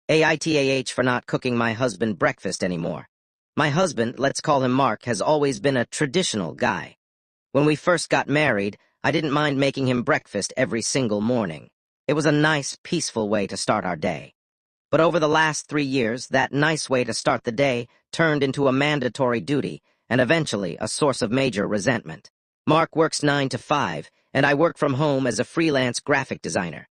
AITAH for not cooking my husband breakfast anymore. My husband, let's call him Mark, has always been a traditional guy. When we first got married, I didn't mind making him breakfast every single morning. It was a nice, peaceful way to start our day. But over the last 3 years, that nice way to start the day turned into a mandatory duty and eventually a source of major resentment. Mark works 9 to 5, and I work from home as a freelance graphic designer.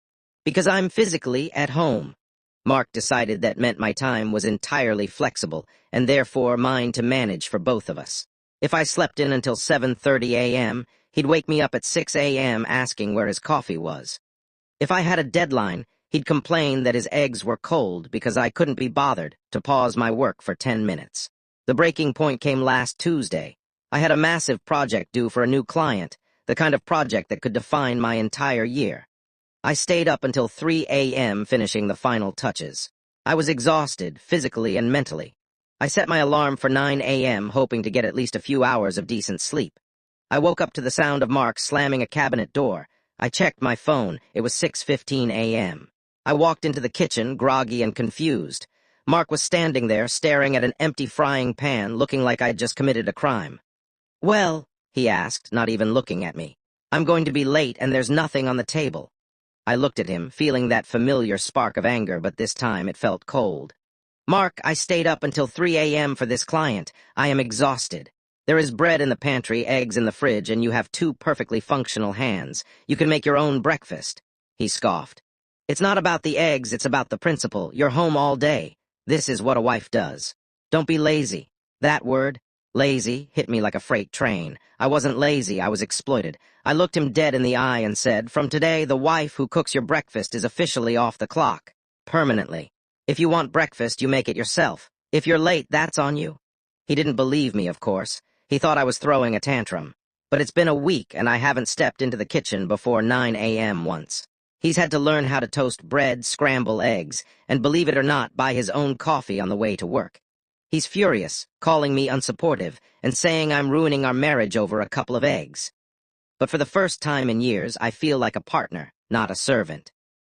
Because I'm physically at home. Mark decided that meant my time was entirely flexible and therefore mine to manage for both of us. If I slept in until 7:30 a.m., he'd wake me up at 6 a.m. asking where his coffee was. If I had a deadline, he'd complain that his eggs were cold because I couldn't be bothered to pause my work for 10 minutes. The breaking point came last Tuesday. I had a massive project due for a new client, the kind of project that could define my entire year. I stayed up until 3 a.m. finishing the final touches. I was exhausted, physically and mentally. I set my alarm for 9 a.m., hoping to get at least a few hours of decent sleep. I woke up to the sound of Mark slamming a cabinet door. I checked my phone. It was 6:15 a.m. I walked into the kitchen, groggy and confused. Mark was standing there, staring at an empty frying pan, looking like I'd just committed a crime. "Well," he asked, not even looking at me. "I'm going to be late and there's nothing on the table." I looked at him, feeling that familiar spark of anger, but this time it felt cold. "Mark, I stayed up until 3 a.m. for this client. I am exhausted. There is bread in the pantry, eggs in the fridge, and you have 2 perfectly functional hands. You can make your own breakfast." He scoffed. "It's not about the eggs, it's about the principle. You're home all day. This is what a wife does. Don't be lazy." That word, lazy, hit me like a freight train. I wasn't lazy, I was exploited. I looked him dead in the eye and said, "From today, the wife who cooks your breakfast is officially off the clock. Permanently. If you want breakfast, you make it yourself. If you're late, that's on you." He didn't believe me, of course. He thought I was throwing a tantrum. But it's been a week, and I haven't stepped into the kitchen before 9 a.m. once. He's had to learn how to toast bread, scramble eggs, and believe it or not, buy his own coffee on the way to work. He's furious, calling me unsupportive, and saying I'm ruining our marriage over a couple of eggs. But for the first time in years, I feel like a partner, not a servant.